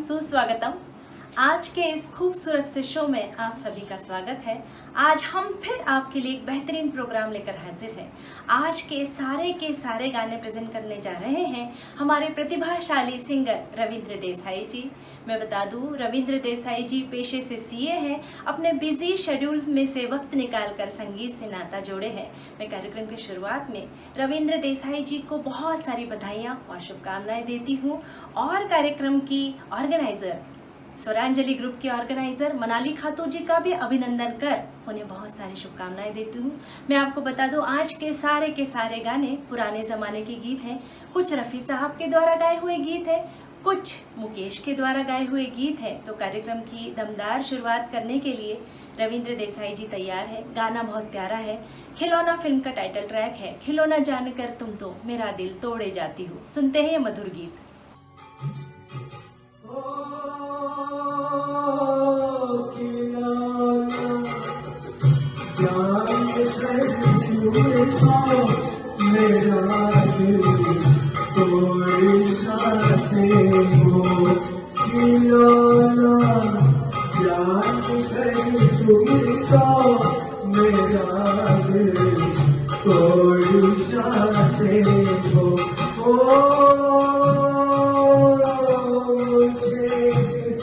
सुस्वागतम। आज के इस खूबसूरत से शो में आप सभी का स्वागत है। आज हम फिर आपके लिए एक बेहतरीन प्रोग्राम लेकर हाजिर हैं। आज के सारे गाने प्रेजेंट करने जा रहे हैं हमारे प्रतिभाशाली सिंगर रविंद्र देसाई जी। मैं बता दूं, रविंद्र देसाई जी पेशे से सीए हैं। अपने बिजी शेड्यूल में से वक्त निकालकर संगीत से नाता जोड़े हैं। मैं कार्यक्रम की शुरुआत में रविंद्र देसाई जी को बहुत सारी बधाइयाँ और शुभकामनाएं देती हूँ और कार्यक्रम की ऑर्गेनाइजर स्वरांजलि ग्रुप के ऑर्गेनाइजर मनाली खातू जी का भी अभिनंदन कर उन्हें बहुत सारी शुभकामनाएं देती हूँ। मैं आपको बता दूं, आज के सारे गाने पुराने जमाने के गीत हैं। कुछ रफ़ी साहब के द्वारा गाए हुए गीत हैं, कुछ मुकेश के द्वारा गाए हुए गीत हैं। तो कार्यक्रम की दमदार शुरुआत करने के लिए रविंद्र देसाई जी तैयार है। गाना बहुत प्यारा है, खिलौना फिल्म का टाइटल ट्रैक है। खिलौना जानकर तुम तो मेरा दिल तोड़े जाती हो। सुनते हैं ये मधुर गीत। मेरा दिल तोड़े जाते हो खिलौना जान कर तुम तो मेरा दिल तोड़ जाते हो। मुझे किस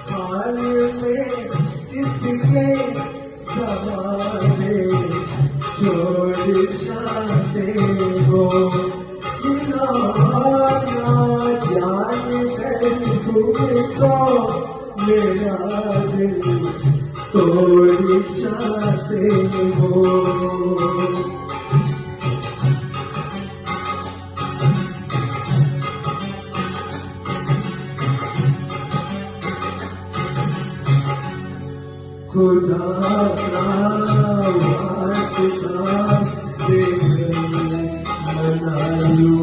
हाल में किसके सवारे छोड़ जाते हो खिलौना जान कर तुम तो मेरा दिल तोड़ जाते हो। खुदा का वास्ता मनालू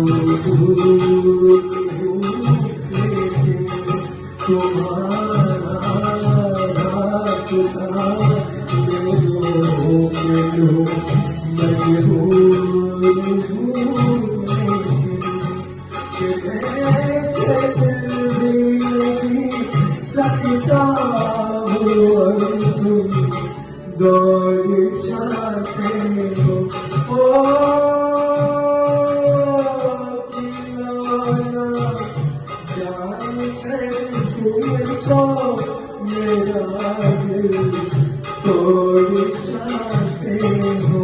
तुम्हारा रास्ता दौड़ जाते हो। खिलौना जान कर तुम तो मेरा दिल तोड़ जाते हो।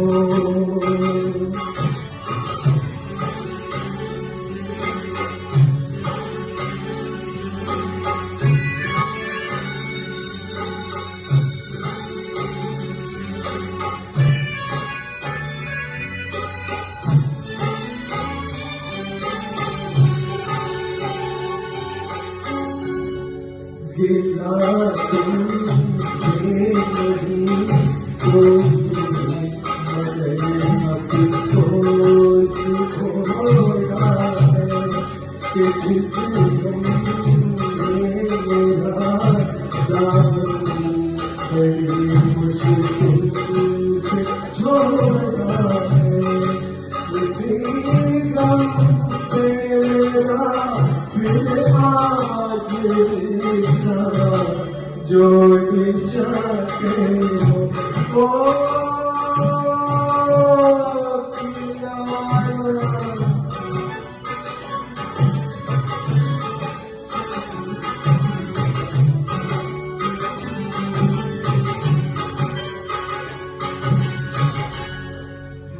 गिला तुमसे नहीं कोई मगर अफसोस होगा है कि जिसने मेरा दामन बड़ी मुश्किल से छोड़ा है। उसी गम से मेरा फिर आज जोड़ जाते हो।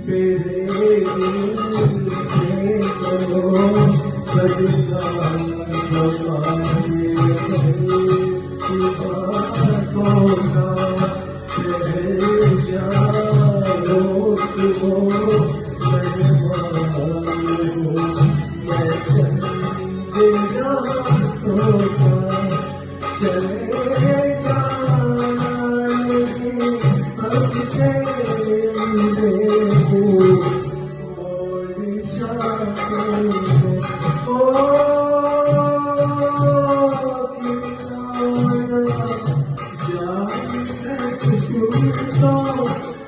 मेरे दिल से करो बदनाम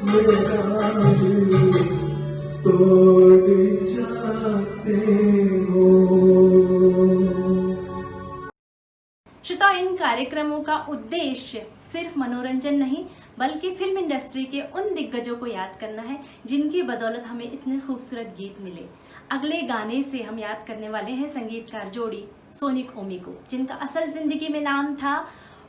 मेरा दिल तोड़ कार्यक्रमों का उद्देश्य सिर्फ मनोरंजन नहीं बल्कि फिल्म इंडस्ट्री के उन दिग्गजों को याद करना है जिनकी बदौलत हमें इतने खूबसूरत गीत मिले। अगले गाने से हम याद करने वाले हैं संगीतकार जोड़ी सोनिक ओमी को, जिनका असल जिंदगी में नाम था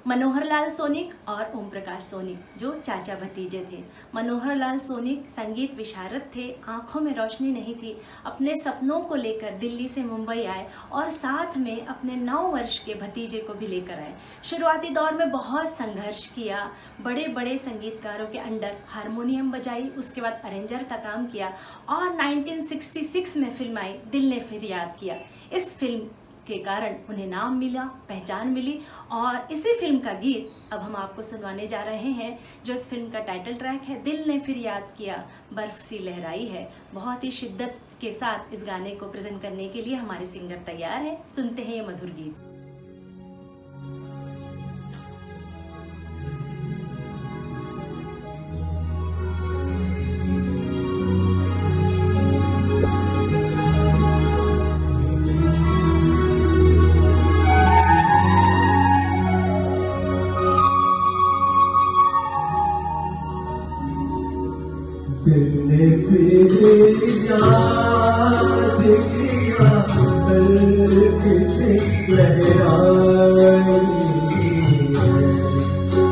मनोहर लाल सोनिक और ओम प्रकाश सोनिक, जो चाचा भतीजे थे। मनोहर लाल सोनिक संगीत विशारद थे, आंखों में रोशनी नहीं थी। अपने सपनों को लेकर दिल्ली से मुंबई आए और साथ में अपने 9 वर्ष के भतीजे को भी लेकर आए। शुरुआती दौर में बहुत संघर्ष किया, बड़े बड़े संगीतकारों के अंडर हारमोनियम बजाई, उसके बाद अरेंजर का काम किया और 1966 में फिल्म आई दिल ने फिर याद किया। इस फिल्म के कारण उन्हें नाम मिला, पहचान मिली और इसी फिल्म का गीत अब हम आपको सुनवाने जा रहे हैं, जो इस फिल्म का टाइटल ट्रैक है। दिल ने फिर याद किया, बर्फ सी लहराई है। बहुत ही शिद्दत के साथ इस गाने को प्रेजेंट करने के लिए हमारे सिंगर तैयार हैं। सुनते हैं ये मधुर गीत। दिल ने फिर याद किया, बर्फ से लहराई है।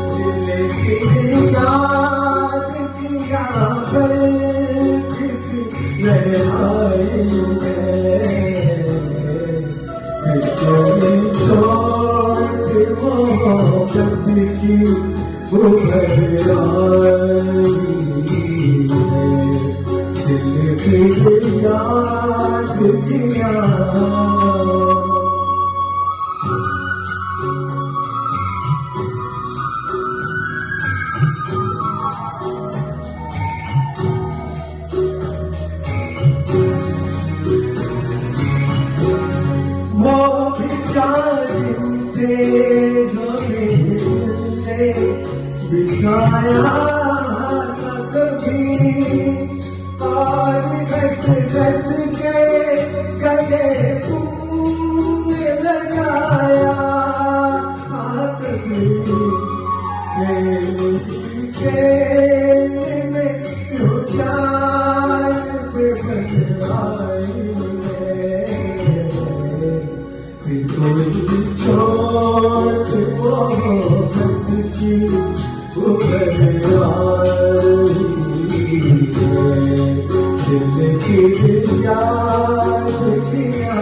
दिल ने फिर याद किया, बर्फ से लहराई है। फिर कोई चोट मोहब्बत की उभर आई, दिल फिर याद किया। वो भी प्यार थे जो ने बिठाया न कभी, और घस घस के गले तुमने लगाया। कभी खेल में क्यों जान पे बदलाई है। फिर कोई चोट मोहब्बत की उभर आई है। दिल फिर याद किया।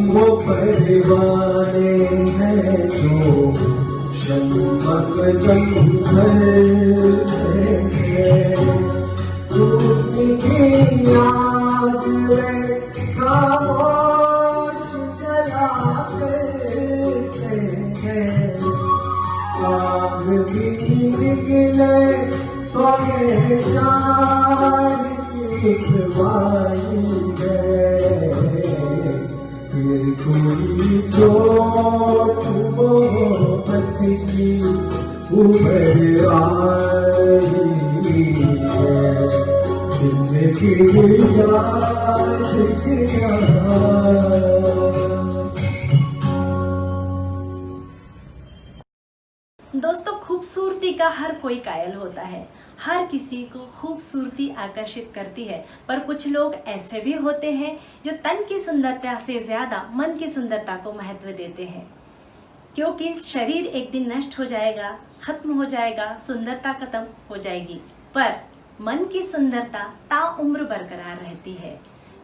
वो परवाने हैं जो शम्मक दम भरते, उसकी याद में खामोश जला करते हैं। आग भी निकले तो ये जान की रुसवाई है। फिर कोई चोट मोहब्बत की उभर आई है। दिल ने फिर याद किया। दोस्तों, खूबसूरती का हर कोई कायल होता है। हर किसी को खूबसूरती आकर्षित करती है, पर कुछ लोग ऐसे भी होते हैं जो तन की सुंदरता से ज्यादा मन की सुंदरता को महत्व देते हैं। क्योंकि शरीर एक दिन नष्ट हो जाएगा, खत्म हो जाएगा, सुंदरता खत्म हो जाएगी, पर मन की सुंदरता ताउम्र बरकरार रहती है।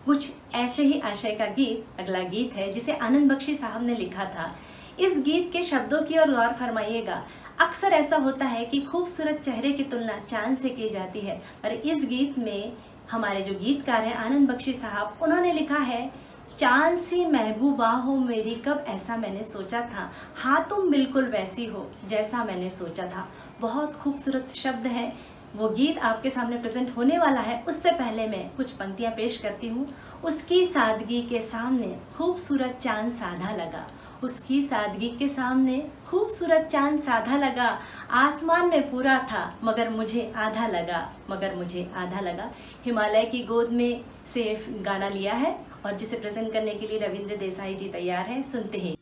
कुछ ऐसे ही आशय का गीत अगला गीत है जिसे आनंद बख्शी साहब ने लिखा था। इस गीत के शब्दों की ओर गौर फरमाइएगा। अक्सर ऐसा होता है कि खूबसूरत चेहरे की तुलना चांद से की जाती है, पर इस गीत में हमारे जो गीतकार हैं आनंद बख्शी साहब, उन्होंने लिखा है, चांद सी महबूबा हो मेरी कब ऐसा मैंने सोचा था, हाँ तुम बिल्कुल वैसी हो जैसा मैंने सोचा था। बहुत खूबसूरत शब्द हैं। वो गीत आपके सामने प्रेजेंट होने वाला है, उससे पहले मैं कुछ पंक्तियां पेश करती हूँ। उसकी सादगी के सामने खूबसूरत चांद साधा लगा, उसकी सादगी के सामने खूबसूरत चांद साधा लगा, आसमान में पूरा था मगर मुझे आधा लगा, मगर मुझे आधा लगा। हिमालय की गोद में से गाना लिया है और जिसे प्रेजेंट करने के लिए रविंद्र देसाई जी तैयार हैं। सुनते हैं।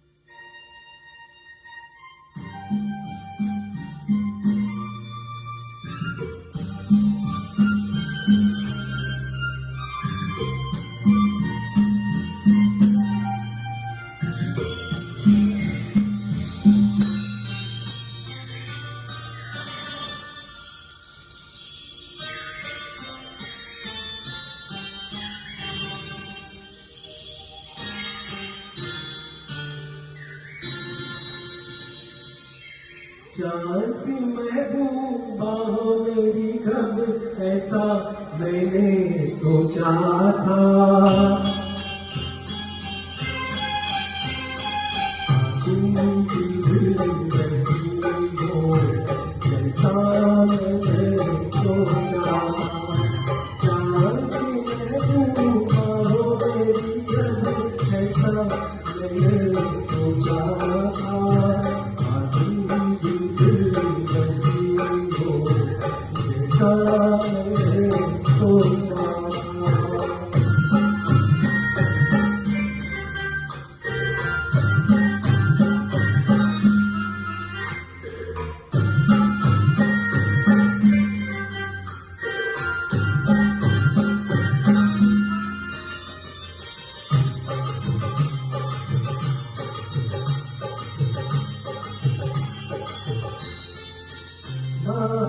चांद सी महबूबा हो मेरी कब ऐसा मैंने सोचा था, जैसा मैंने सोचा था। चांद सी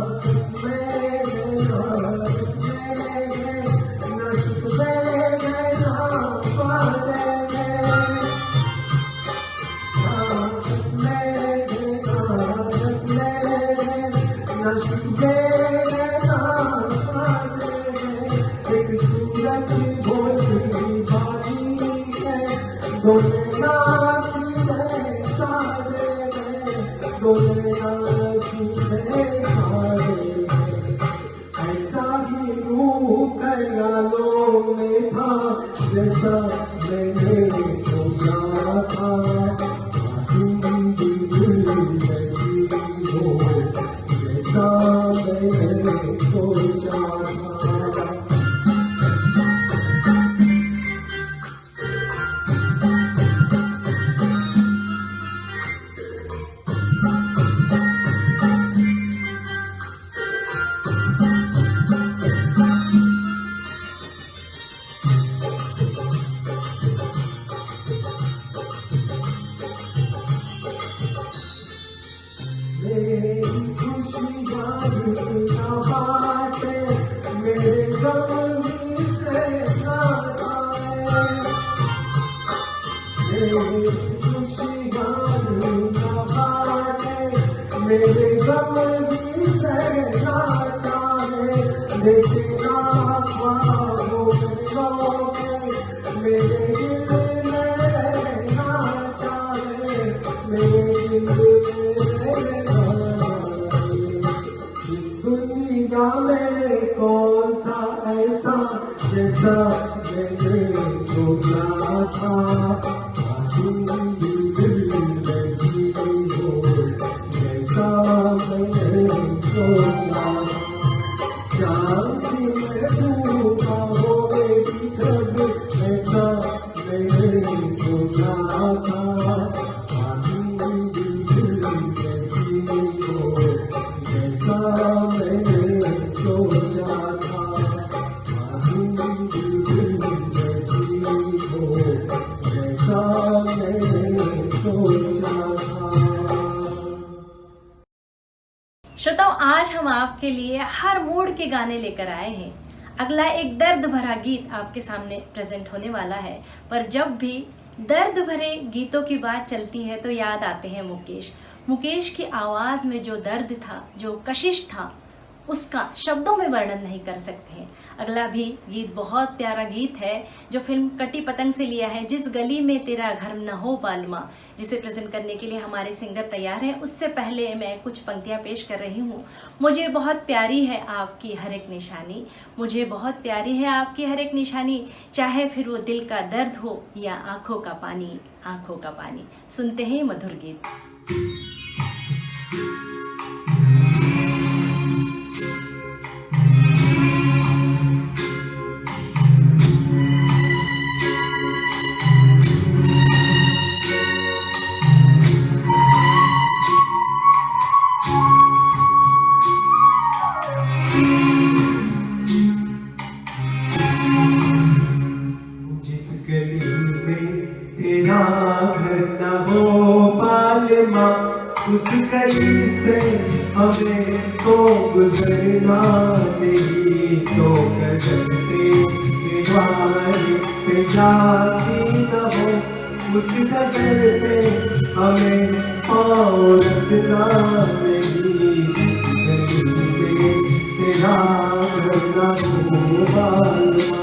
महबूबा हो मेरी कब ऐसा मैंने सोचा था, ऐसा ही रूप ख्यालों में था जैसा मैंने सोचा था, जैसी हो जैसा मैंने सोचा था। मेरे गम भी सहना चाहे, लेकिन ख्वाबों मेरे दिल में रहना चाहे, मेरे दिल में इस दुनिया में कौन था ऐसा जैसा मैंने सोचा था, सोचा था। हम आपके लिए हर मूड के गाने लेकर आए हैं। अगला एक दर्द भरा गीत आपके सामने प्रेजेंट होने वाला है, पर जब भी दर्द भरे गीतों की बात चलती है तो याद आते हैं मुकेश। मुकेश की आवाज में जो दर्द था, जो कशिश था, उसका शब्दों में वर्णन नहीं कर सकते हैं। अगला भी गीत बहुत प्यारा गीत है जो फिल्म कटी पतंग से लिया है, जिस गली में तेरा घर न हो बालमा, जिसे प्रेजेंट करने के लिए हमारे सिंगर तैयार हैं। उससे पहले मैं कुछ पंक्तियां पेश कर रही हूँ। मुझे बहुत प्यारी है आपकी हर एक निशानी, मुझे बहुत प्यारी है आपकी हर एक निशानी, चाहे फिर वो दिल का दर्द हो या आंखों का पानी, आंखों का पानी। सुनते हैं मधुर गीत। जिस गली में तेरा घर न हो पालमा, उस गली से हमें तो गुजरना नहीं, तो करते दीवार पे जाती न हो, उस घर पे हमें पाँव रखना नहीं। जिस गली में तेरा घर न हो पालमा।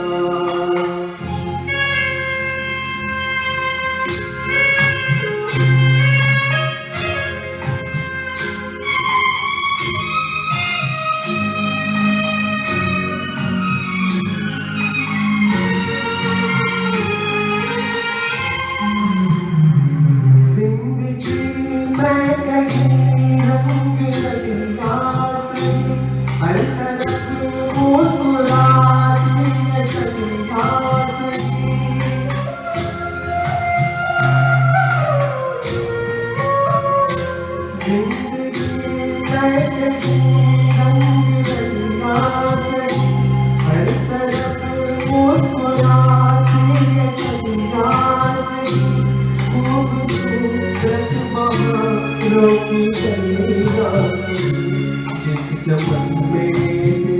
जिस चमन में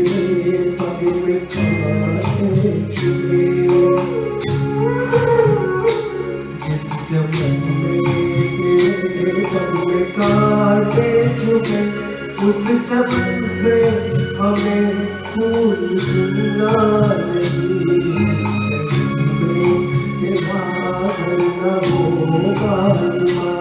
तेरे पग में कांटे चुभे, जिस चमन में तेरे पग में कांटे चुभे, उस चमन से हमें फूल चुनना नहीं। तेरा घर न हो बालमा।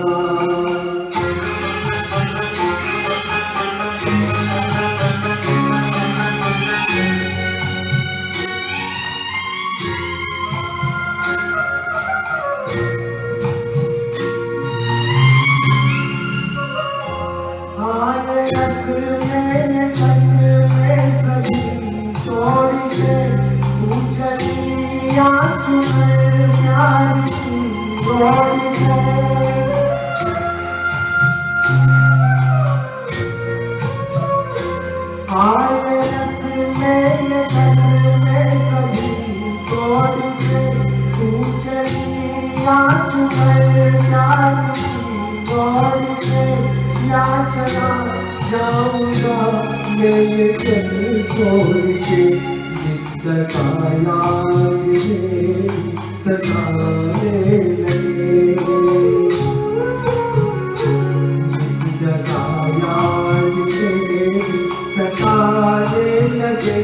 जाऊंगा मैं ये चल छोड़ के, जिसका काया सताने लगे, जिस जगह याद सताने लगे,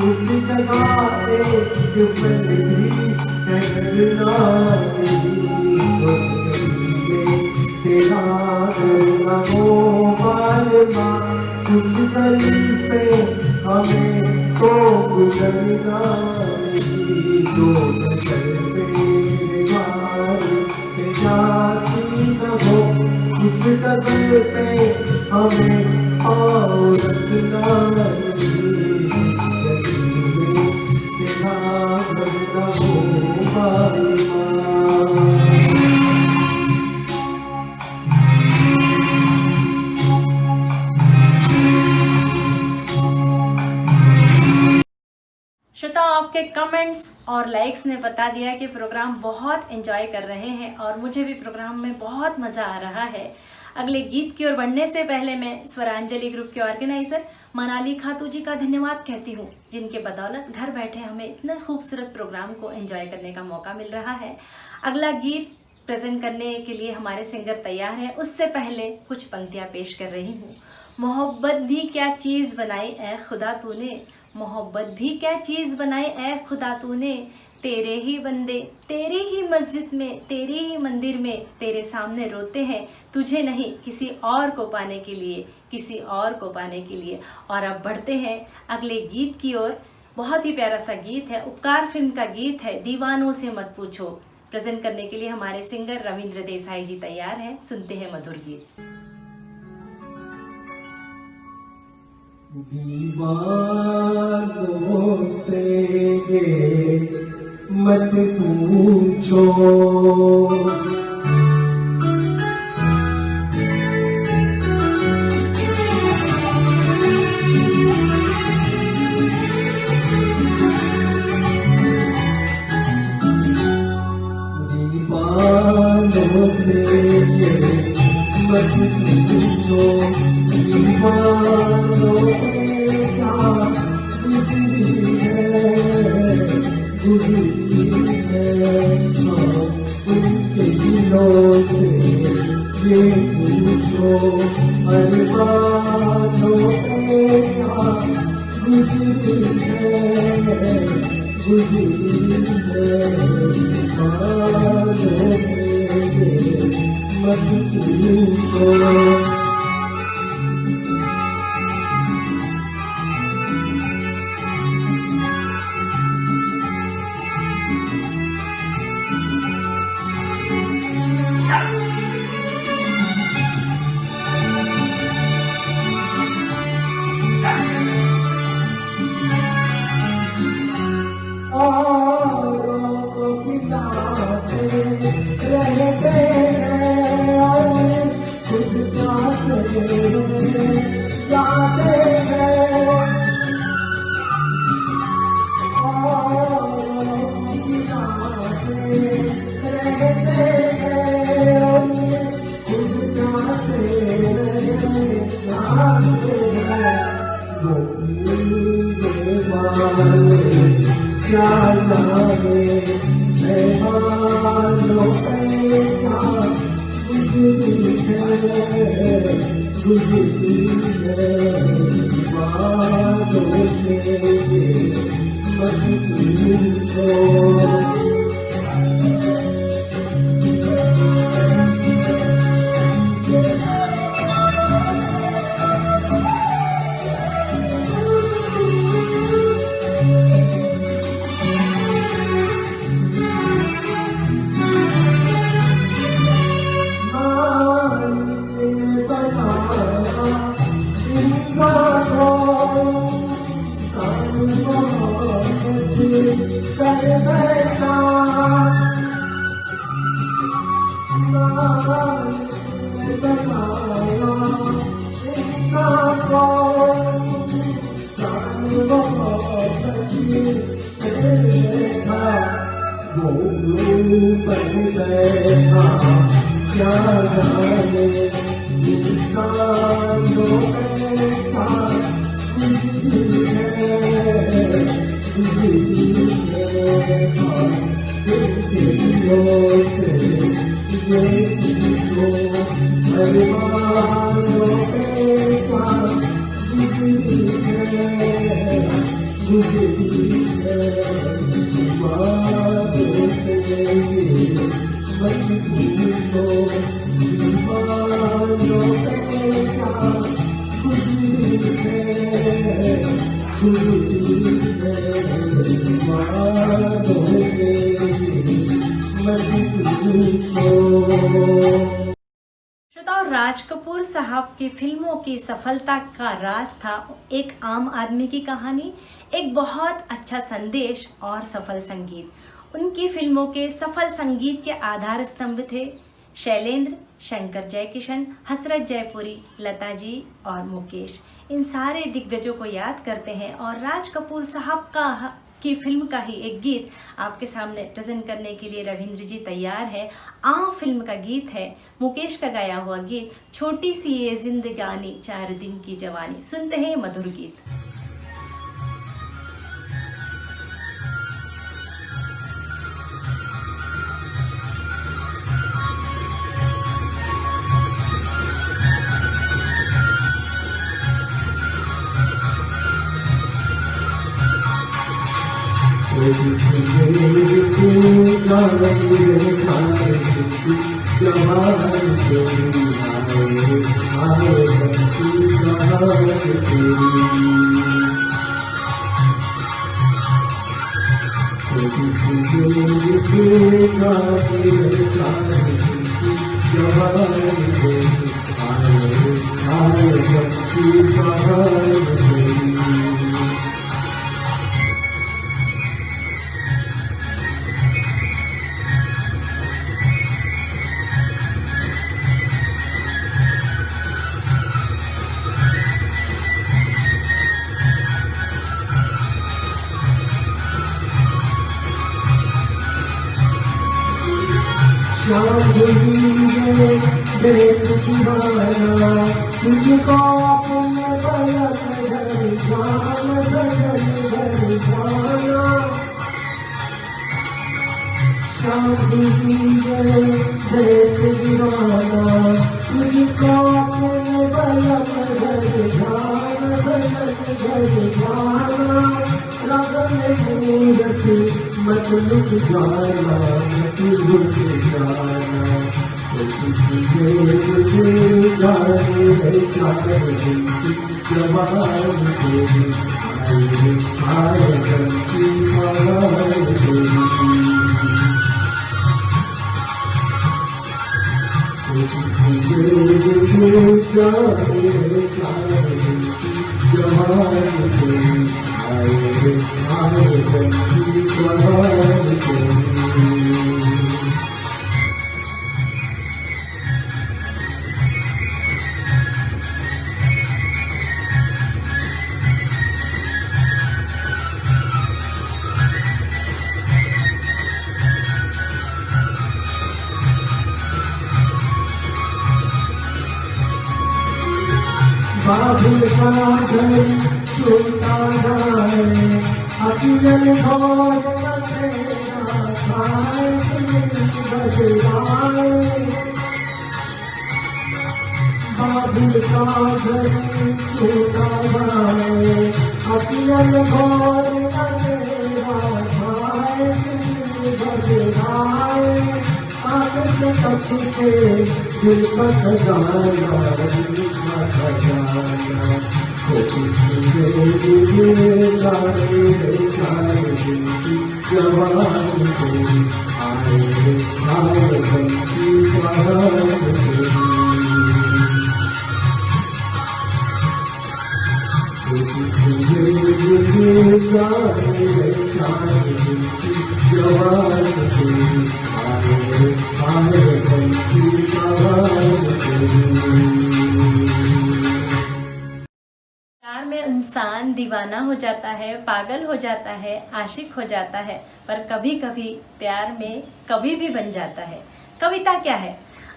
उस जगह पे पल भी ठहरना नहीं। तेरा घर न हो बालमा, उस गली से हमें तो गुजरना नहीं, तो नजर मेरे बार पे जाती न हो, उस कदर पे हमें पाँव रखना नहीं। इस गली में तेरा घर न हो बालमा। श्रोताओं, आपके कमेंट्स और लाइक्स ने बता दिया कि प्रोग्राम बहुत एंजॉय कर रहे हैं और मुझे भी प्रोग्राम में बहुत मज़ा आ रहा है। अगले गीत की ओर बढ़ने से पहले मैं स्वरांजलि ग्रुप के ऑर्गेनाइजर मनाली खातू जी का धन्यवाद कहती हूँ, जिनके बदौलत घर बैठे हमें इतने खूबसूरत प्रोग्राम को एंजॉय करने का मौका मिल रहा है। अगला गीत प्रेजेंट करने के लिए हमारे सिंगर तैयार हैं। उससे पहले कुछ पंक्तियां पेश कर रही हूँ। मोहब्बत भी क्या चीज़ बनाई ऐ खुदा तूने, मोहब्बत भी क्या चीज़ बनाई ऐ खुदा तूने, तेरे ही बंदे तेरी ही मस्जिद में तेरी ही मंदिर में तेरे सामने रोते हैं, तुझे नहीं किसी और को पाने के लिए, किसी और को पाने के लिए। और अब बढ़ते हैं अगले गीत की ओर। बहुत ही प्यारा सा गीत है, उपकार फिल्म का गीत है, दीवानों से मत पूछो। प्रेजेंट करने के लिए हमारे सिंगर रविंद्र देसाई जी तैयार हैं। सुनते हैं मधुर गीत। दीवानों से ये मत पूछो, दीवानों से ये मत पूछो, दीवानों उनके दिलों से ये पूछो, अरमानों पे क्या गुजरी है, गुजरी है, दीवानों पे मत पूछो। श्रोताओं, राज कपूर साहब की फिल्मों की सफलता का राज था एक आम आदमी की कहानी, एक बहुत अच्छा संदेश और सफल संगीत। उनकी फिल्मों के सफल संगीत के आधार स्तंभ थे शैलेंद्र, शंकर जयकिशन, हसरत जयपुरी, लता जी और मुकेश। इन सारे दिग्गजों को याद करते हैं और राज कपूर साहब की फिल्म का ही एक गीत आपके सामने प्रेजेंट करने के लिए रविंद्र जी तैयार है। आ फिल्म का गीत है, मुकेश का गाया हुआ गीत, छोटी सी ये जिंदगानी 4 दिन की जवानी। सुनते हैं मधुर गीत। तुझको अपने पलक भर जान सजन भर जाना, शादी गए देश दीवाना, तुझको अपने पलक भर जान सजन भर जाना, लगन मूरत मत लुट जाना, मत लुट जाना, किसी गाने चार दिन की जवान तेरी आए की आवाज़ तेरी, किसी गाने चार दिन की जवान तेरी आए की आवाज़ तेरी। बाबुल का घर छोटा है, अकिल भोग बदलाए, बाबुल का घर छोटा है, अकिल भोग बदलाए, आग से कट के दिल का खजाना खजाना, किसी गाने चार दिन की जवान तेरी आए की बात तेरी, किसी गाने चार दिन की जवान तेरी आए की बात तेरी। प्यार में इंसान दीवाना हो जाता है, पागल हो जाता है, आशिक हो जाता है, पर कभी कभी प्यार में कभी भी बन जाता है। कविता क्या है?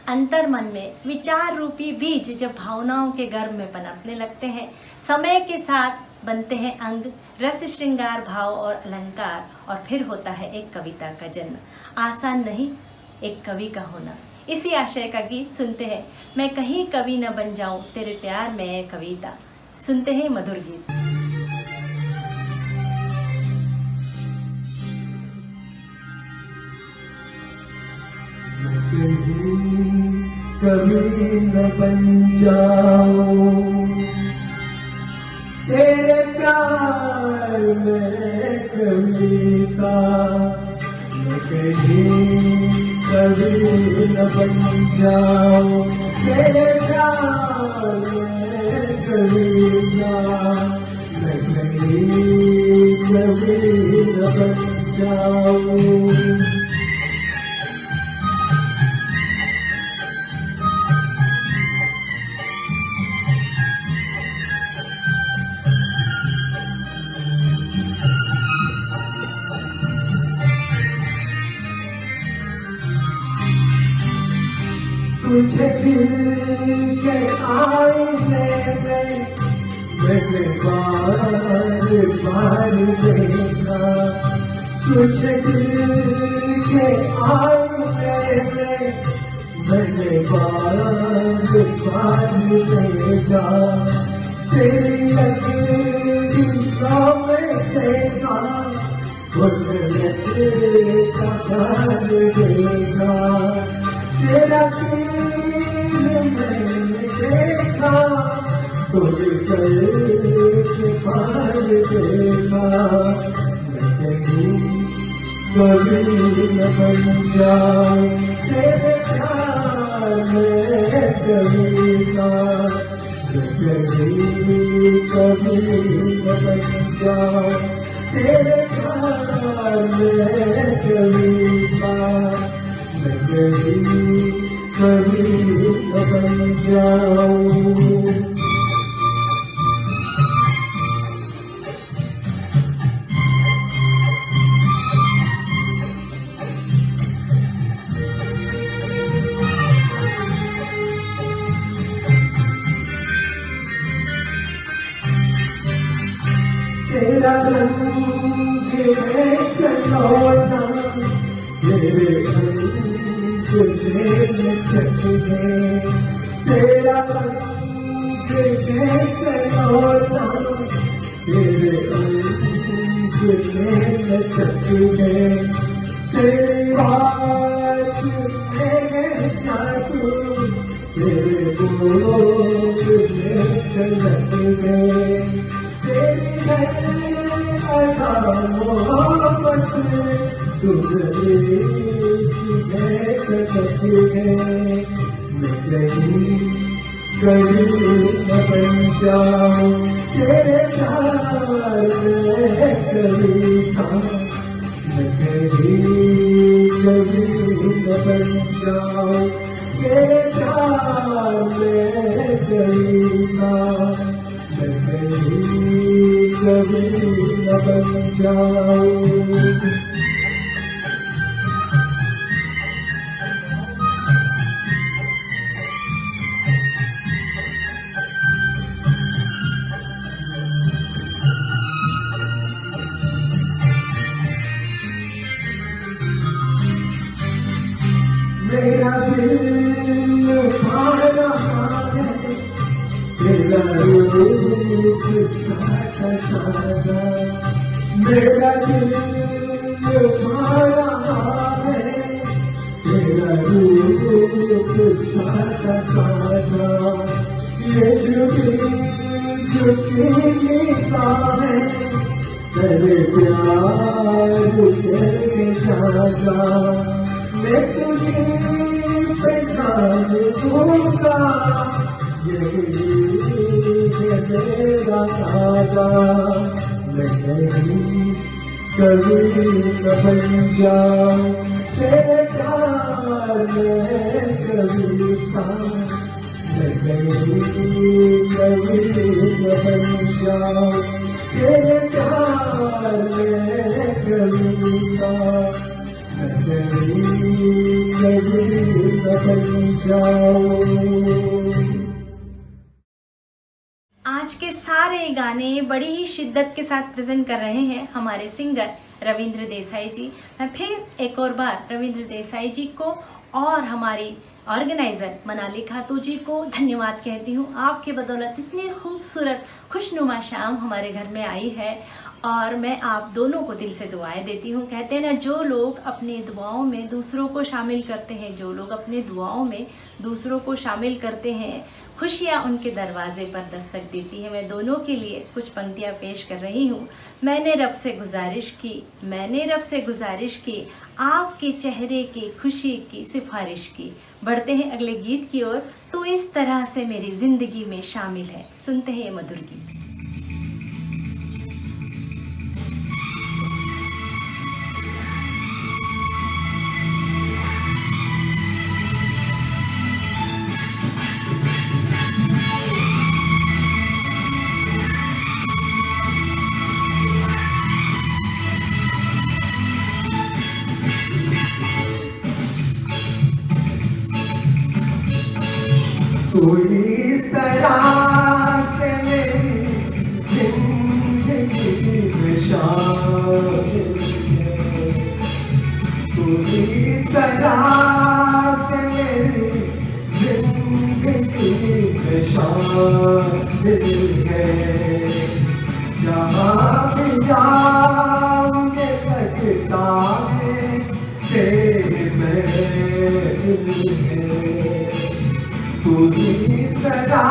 अंतर मन में विचार रूपी बीज जब भावनाओं के गर्भ में पनपने लगते हैं, समय के साथ बनते हैं अंग, रस श्रृंगार भाव और अलंकार, और फिर होता है एक कविता का जन्म। आसान नहीं एक कवि का होना। इसी आशय का गीत सुनते हैं, मैं कहीं कवि न बन जाऊं, तेरे प्यार में कविता। सुनते हैं मधुर गीत। कभी न बन जाऊं तेरे प्यार में कविता, मैं कहीं कभी न बन जाऊं तेरे प्यार में कविता, मैं कहीं कभी न बन जाऊं। दिल के आईने में मैंने बार बार देखा, तुझे दिल के आईने में मैंने बार बार देखा, तेरी अखियों में देखा, मुझे तेरा प्यार देखा, तेरा सीन मैंने देखा, तुझे कैसे पार देखा, मैं कभी न बन जाऊं तेरे प्यार में कभी का, कभी न बन जाऊं तेरे प्यार में कभी का, कभी न बन जाऊं। तेरा रंग है सलोना, तेरे रंग में चखने, तेरा रंग है सलोना, तेरे रंग में चखने, तेरी बात में जादू, तेरे बोल में चलने, तेरी मोहब्बत तुझे कभी न बन जाऊं तेरे प्यार में कभी था, मैं कभी न बन जाऊं तेरे प्यार में कभी था, मैं कभी न बन जाऊं। मेरा दिल पारा है, तेरा रूप सादा सादा, मेरा दिल पारा है, तेरा रूप सादा सादा, ये झुकी गीता है, तेरे प्यार के सादा, मैं तुझे पहचान दूंगा, यही है मेरा सादा, मैं कभी न बन जाऊं तेरे प्यार में कभी था, मैं कभी न बन जाऊं तेरे प्यार में कभी था, आज के सारे गाने बड़ी ही शिद्दत के साथ प्रेजेंट कर रहे हैं हमारे सिंगर रविंद्र देसाई जी। मैं फिर एक और बार रविंद्र देसाई जी को और हमारी ऑर्गेनाइजर मनाली खातू जी को धन्यवाद कहती हूँ। आपके बदौलत इतनी खूबसूरत खुशनुमा शाम हमारे घर में आई है और मैं आप दोनों को दिल से दुआएं देती हूँ। कहते हैं ना, जो लोग अपनी दुआओं में दूसरों को शामिल करते हैं, जो लोग अपनी दुआओं में दूसरों को शामिल करते हैं, खुशियाँ उनके दरवाजे पर दस्तक देती है। मैं दोनों के लिए कुछ पंक्तियाँ पेश कर रही हूँ। मैंने रब से गुजारिश की आपके चेहरे की खुशी की सिफारिश की। बढ़ते हैं अगले गीत की ओर। तो इस तरह से मेरी जिंदगी में शामिल है। सुनते हैं ये मधुर गीत। कोई इस तरह से मेरी जिंदगी में शामिल है, कोई इस तरह से मेरी जिंदगी में शामिल है। जहाँ भी जाऊंगे लगता है तेरे महल है, पूरी सदा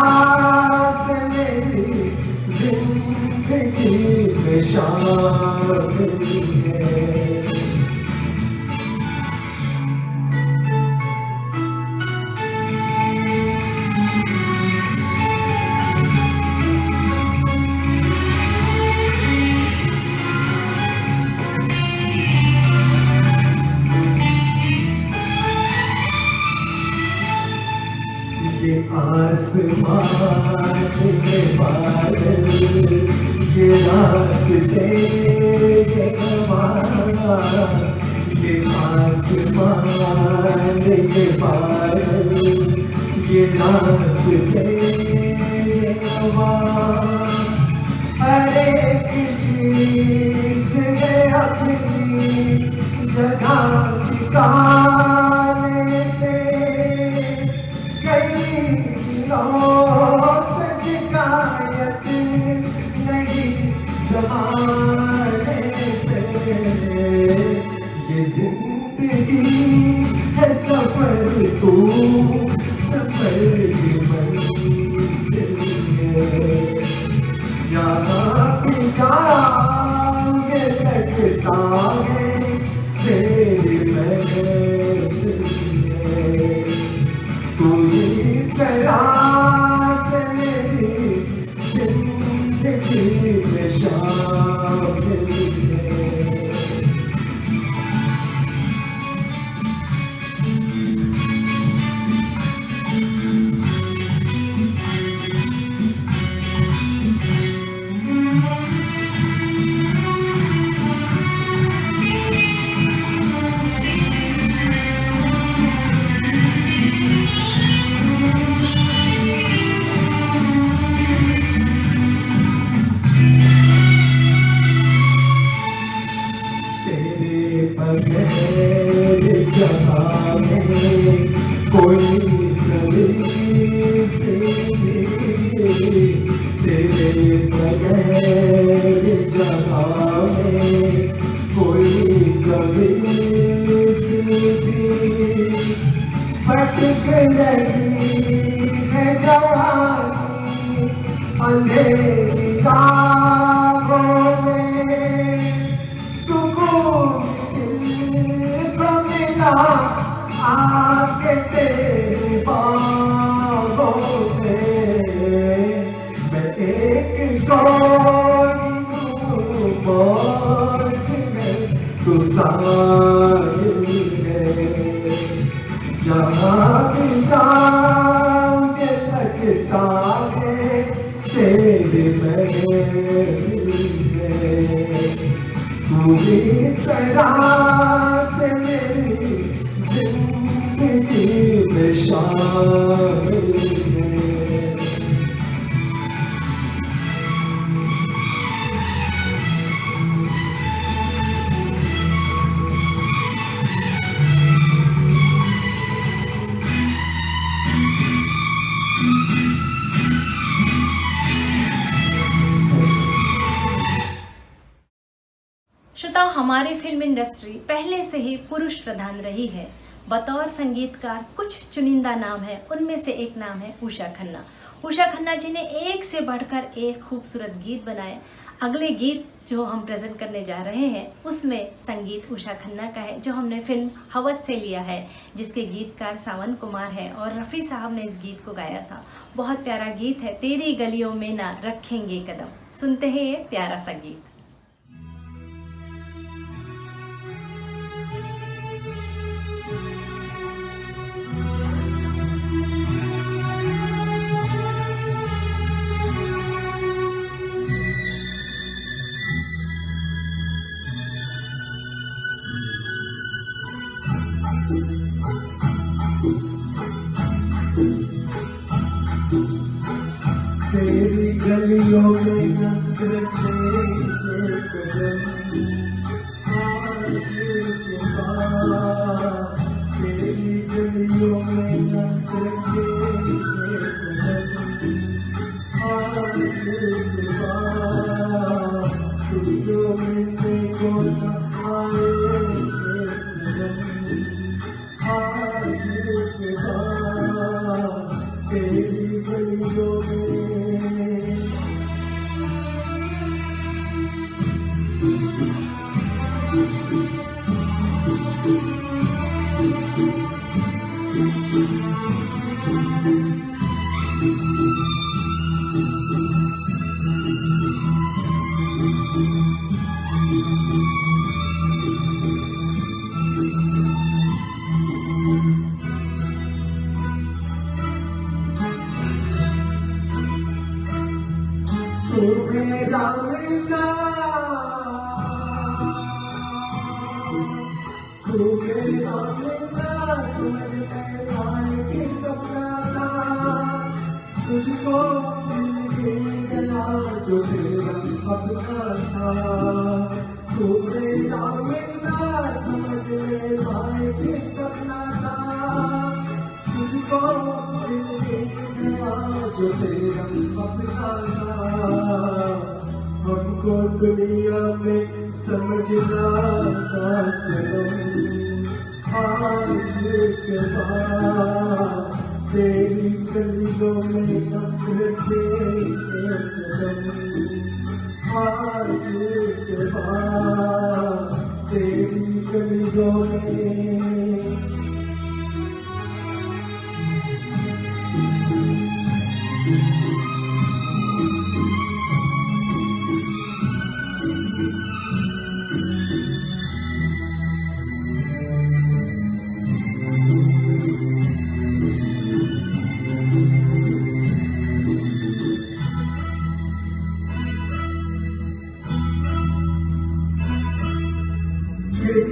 से मेरी जिंदगी में शामिल है। ये आसमान के बादल, ये रास्ते के हवा, ये आसमान के बादल, ये रास्ते के हवा, हर एक चीज है अपनी जगह ठिकाने से, से शिकायत नहीं ज़माने से। ये जिंदगी है सफर, तू सफर की मंजिल है। जहाँ भी जाओगे लगता है तेरी महफिल है, कोई सदा से मेरी जिंदगी में शामिल है। बगैर जहाँ में कोई कभी से तेरे बगैर जहाँ में कोई कभी भटक रही है जवानी अंधेरी राहों में, सुकून आके तेरी बाहों में, मैं एक कोई हूँ मौज में, तू साहिल है। जहाँ भी जाऊंगे लगता है तेरे महल है, पूरी सदा से मेरी जिंदगी में शामिल है। श्रोताओं, हमारी फिल्म इंडस्ट्री पहले से ही पुरुष प्रधान रही है। बतौर संगीतकार कुछ चुनिंदा नाम है, उनमें से एक नाम है उषा खन्ना। उषा खन्ना जी ने एक से बढ़कर एक खूबसूरत गीत बनाए। अगले गीत जो हम प्रेजेंट करने जा रहे हैं उसमें संगीत उषा खन्ना का है, जो हमने फिल्म हवस से लिया है, जिसके गीतकार सावन कुमार है और रफ़ी साहब ने इस गीत को गाया था। बहुत प्यारा गीत है, तेरी गलियों में ना रखेंगे कदम। सुनते हैं ये प्यारा सा गीत। गलियों में नफरतें से कदम आज के बाद तेरी गलियों में नफरतें से कदम आज के बाद तू जो मिलने को न आए आज के बाद तेरी गलियों में तू मेरा मिलना तू मेरा मिलना समझ में आए कि सपना था तुझको मिल गया जो तेरा अपना था तू मेरा मिलना समझ में आए कि सपना था तुझको मिल गया जो तेरा अपना था हमको दुनिया में समझना था सनम आज के बाद तेरी गलियों में नफरतें से कदम आज के बाद तेरी गलियों में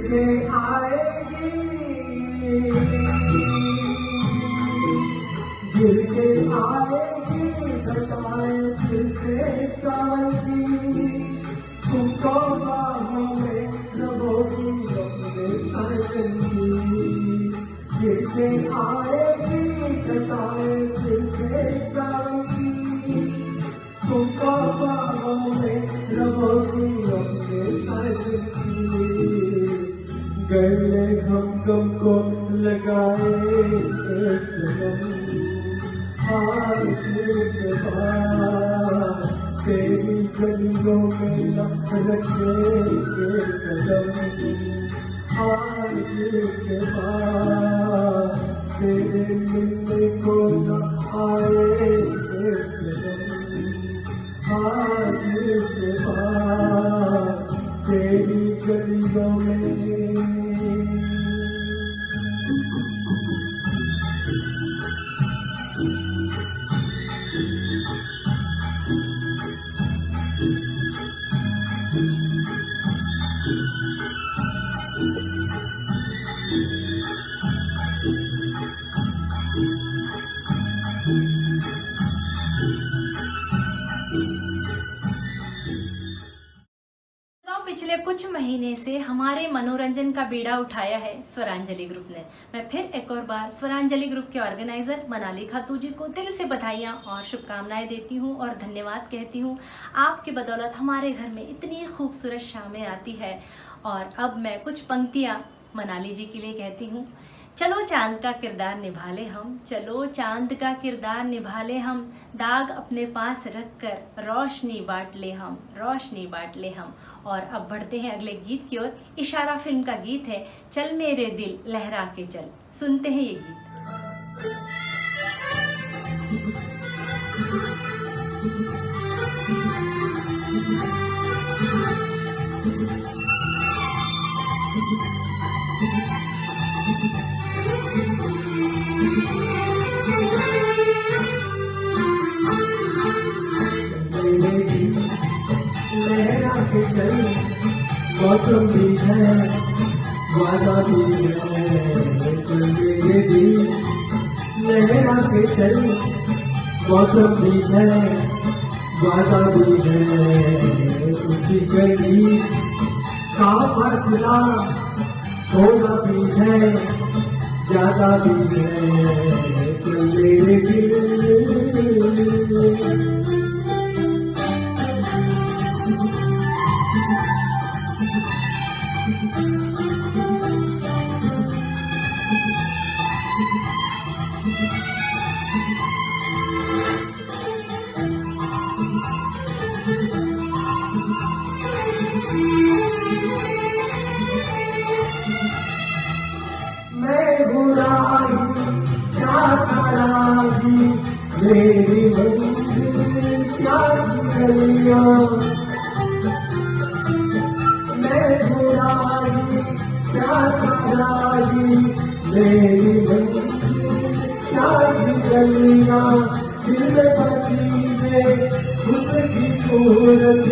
फिर आएगी गिर के आएगी घटाए फिर से सावन की तुमको बाहों में रहोगी अपने साजन की गिर के आएगी घटाए फिर से सावन की तुमको बाहों में रहोगी अपने साजन की गले हम गम को लगाए सनम आज के बाद तेरी गलियों में नफरतें के कदम आज के बाद तेरे मिलने को न आए सनम आज के बाद तेरी गलियों में पिछले कुछ महीने से हमारे मनोरंजन का बीड़ा उठाया है स्वरांजलि ग्रुप ने। मैं फिर एक और बार स्वरांजलि ग्रुप के ऑर्गेनाइजर मनाली खातू जी को दिल से बधाइयाँ और शुभकामनाएं देती हूँ और धन्यवाद कहती हूँ। आपकी बदौलत हमारे घर में इतनी खूबसूरत शामें आती है। और अब मैं कुछ पंक्तियाँ मनाली जी के लिए कहती हूँ। चलो चांद का किरदार निभा ले हम, चलो चांद का किरदार निभा ले हम, दाग अपने पास रख कर रोशनी बांट ले हम, रोशनी बांट ले हम। और अब बढ़ते हैं अगले गीत की ओर। इशारा फिल्म का गीत है चल मेरे दिल लहरा के चल। सुनते हैं ये गीत। लहरा के चल मौसम भी है वादा भी है चल मेरे दिल लहरा के चल मौसम भी है वादा भी है उसी गली का फैसला, थोड़ा भी है ज्यादा भी है चल मेरे दिल। मैं बुराई क्या खराबी मेरी मंजिल क्या गलियां, मैं बुराई क्या खराबी मेरी मंजिल क्या गलियां, दिल में बसी में उसकी सूरत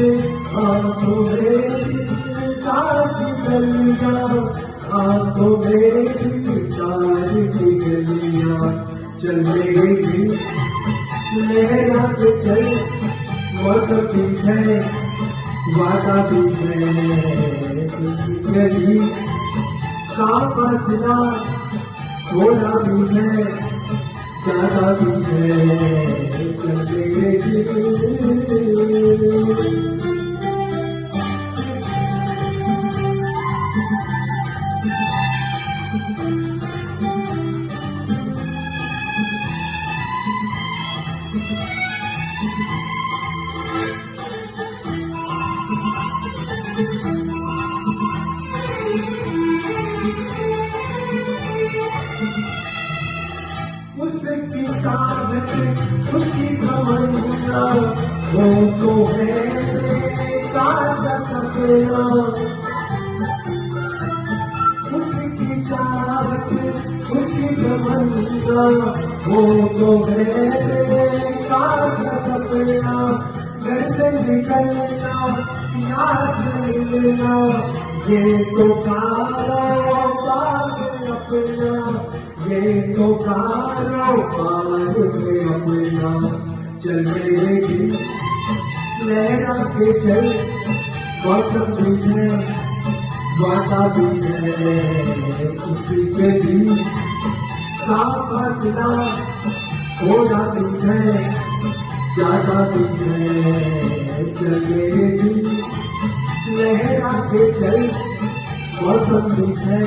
आंखों में ताज गलियां, आंखों में ताज की गलियां, चल मेरे दिल मेरा तो चल मौसम भी है वादा भी है उसकी गली का फैसला, थोड़ा भी है ज्यादा भी है चल मेरे दिल। उसकी चाहत उसकी तमन्ना वो तो है सारा सपना, उसकी चाहत उसकी तमन्ना वो तो है सारा सपना, घर से निकलना याद मिलना ये तो कारोबार अपना, ये तो कारोबार से अपना, चल मेरे दिल लहरा के चल मौसम भी है वादा भी है उसी के दिल का फैसला, थोड़ा भी है ज्यादा भी है चल मेरे दिल लहरा के चल मौसम भी है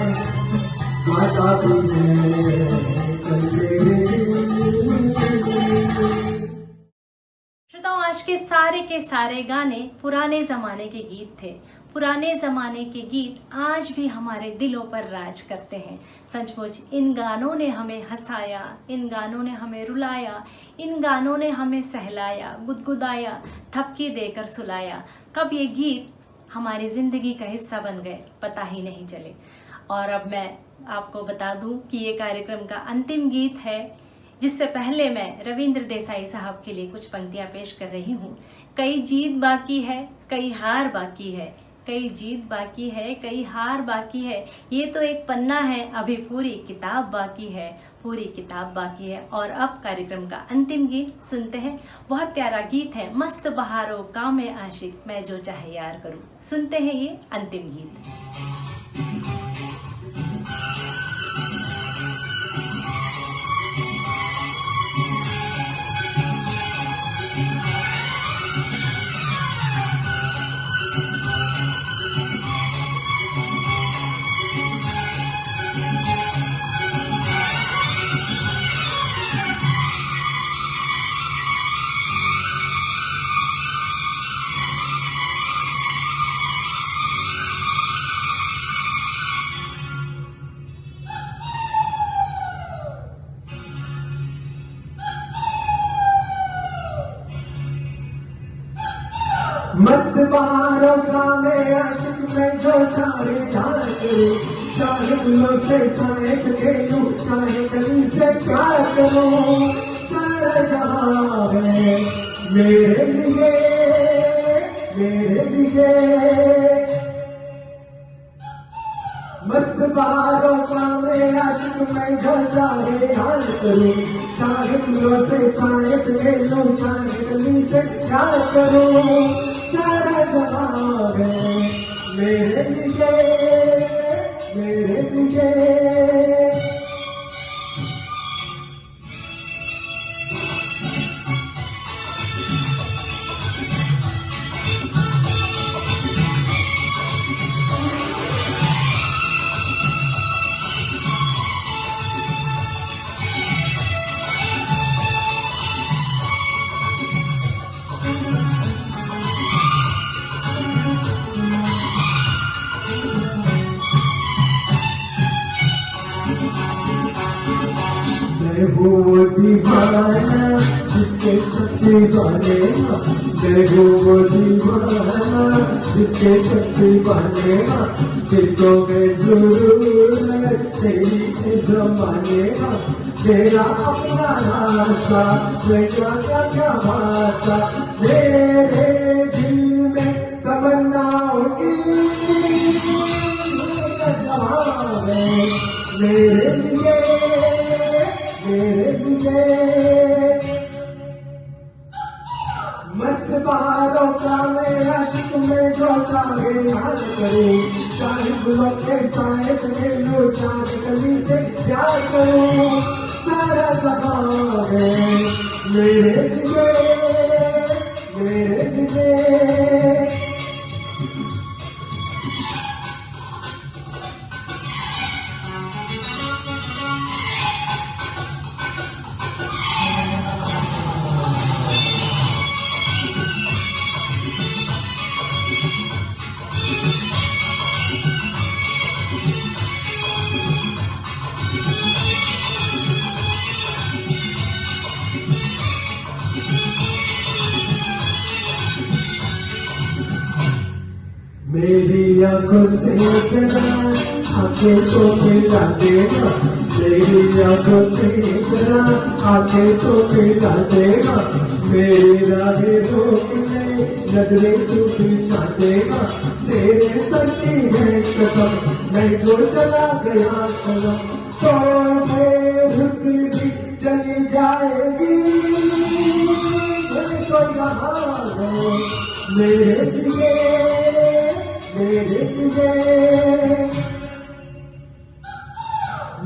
वादा भी है चल मेरे दिल। श्रोताओं, आज के सारे गाने पुराने जमाने के गीत थे। पुराने जमाने के गीत आज भी हमारे दिलों पर राज करते हैं। सचमुच इन गानों ने हमें हंसाया, इन गानों ने हमें रुलाया, इन गानों ने हमें सहलाया, गुदगुदाया, थपकी देकर सुलाया। कब ये गीत हमारी जिंदगी का हिस्सा बन गए पता ही नहीं चले। और अब मैं आपको बता दूं कि ये कार्यक्रम का अंतिम गीत है, जिससे पहले मैं रविंद्र देसाई साहब के लिए कुछ पंक्तियां पेश कर रही हूँ। कई जीत बाकी है, कई हार बाकी है, कई जीत बाकी है, कई हार बाकी है, ये तो एक पन्ना है, अभी पूरी किताब बाकी है, पूरी किताब बाकी है। और अब कार्यक्रम का अंतिम गीत सुनते हैं। बहुत प्यारा गीत है, मस्त बहारों काम में आशिक मैं जो चाहे यार करूं। सुनते हैं ये अंतिम गीत। मस्त बहारों का मैं आशिक में जो चाहे यार करूं, चाहे फूलों से समय से खेलूं, चाहे गली से प्यार करूं, सारा जहां है मेरे लिए, मेरे लिए। मस्त बारों का मैं आशिक में जो चाहे हाल करूं, चाहे फूलों से साइंस खेलूं, चाहे गली से प्यार करूं, सारा जहां है मेरे लिए, मेरे लिए। मैं हूँ वो दीवाना जिसके सब दीवाने, मैं हूँ वो दीवाना जिसके सब दीवाने, जिसको बेजरूरत तेरी इस जमाने, तेरा अपना रास्ता मैं क्या क्या वास्ता, मेरे दिल में तमन्नाओं की जवाब है मेरे लिए, मेरे लिए। मस्त बारों का मैं आशिक में जो चाहे हाल करूं, चाहे गुलों के साए से खेलूं, चाहे गली से प्यार करूं, सारा जहां है मेरे लिए, मेरे लिए। मेरी आंखों से जरा आंखें तो मिला देगा, मेरी आंखों से जरा आंखें तो मिला देगा, मेरी राहें रोक ले नजरें तू पीछा देगा, तेरे सर की है कसम मैं जो चला गया कदम, तो रुक भी चली जाएगी, तो यहाँ है मेरे लिए, मेरे लिए।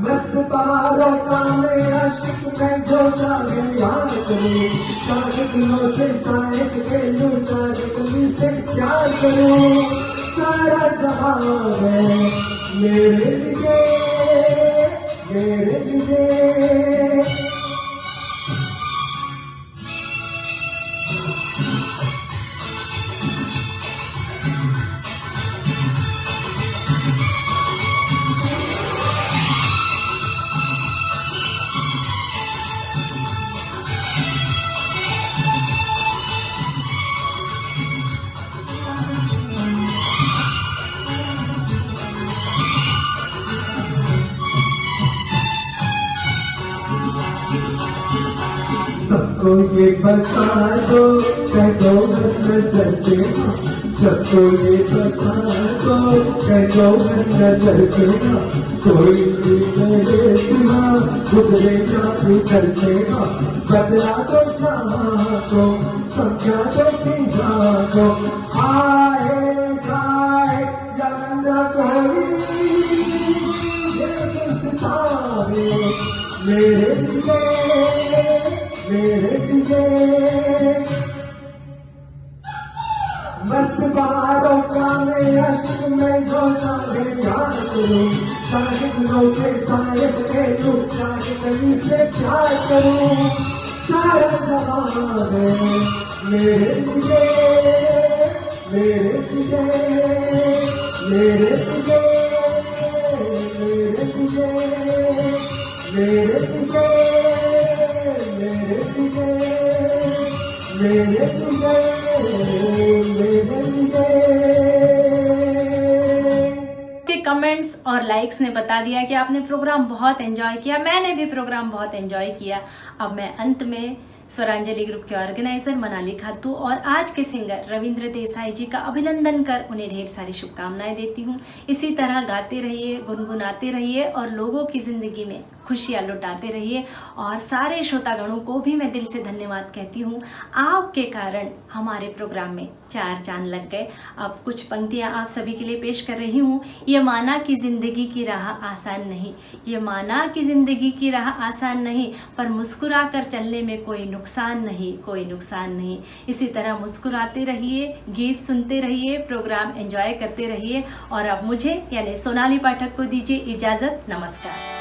मस्त बारों का मैं आशिक में जो चाहे यार करूं, चाहे फूलों से साए से खेलूं, चाहे गली से प्यार करूं, सारा जहां है मेरे लिए, मेरे लिए। सबको ये बता दो, कह दो हर नजर से, सबको ये बता दो, कह दो हर नजर से, कोई भी मेरे सिवा गुजरे ना भीतर से, बदला दो जहाँ को, समझा दो फिजा को, आए जाए या न कोई ये सितारे मेरे लिए, मेरे लिए। मस्त बारों का मैं आशिक में जो चाहे यार करूं, चाहे गुलों के साए से खेलूं, चाहे गली से प्यार करूं, सारा जहां है मेरे लिए, मेरे लिए, मेरे लिए, मेरे लिए, मेरे लिए, मेरे लिए, मेरे लिए, मेरे लिए। के कमेंट्स और लाइक्स ने बता दिया कि आपने प्रोग्राम बहुत एंजॉय किया, मैंने भी प्रोग्राम बहुत एंजॉय किया। अब मैं अंत में स्वरांजलि ग्रुप के ऑर्गेनाइजर मनाली खातू और आज के सिंगर रविंद्र देसाई जी का अभिनंदन कर उन्हें ढेर सारी शुभकामनाएं देती हूँ। इसी तरह गाते रहिए, गुनगुनाते रहिए और लोगों की जिंदगी में खुशियाँ लुटाते रहिए। और सारे श्रोतागणों को भी मैं दिल से धन्यवाद कहती हूँ। आपके कारण हमारे प्रोग्राम में 4 चांद लग गए। अब कुछ पंक्तियाँ आप सभी के लिए पेश कर रही हूँ। ये माना कि जिंदगी की राह आसान नहीं, ये माना कि जिंदगी की राह आसान नहीं, पर मुस्कुरा कर चलने में कोई नुकसान नहीं, कोई नुकसान नहीं। इसी तरह मुस्कुराते रहिए, गीत सुनते रहिए, प्रोग्राम एंजॉय करते रहिए। और अब मुझे यानी सोनाली पाठक को दीजिए इजाजत। नमस्कार।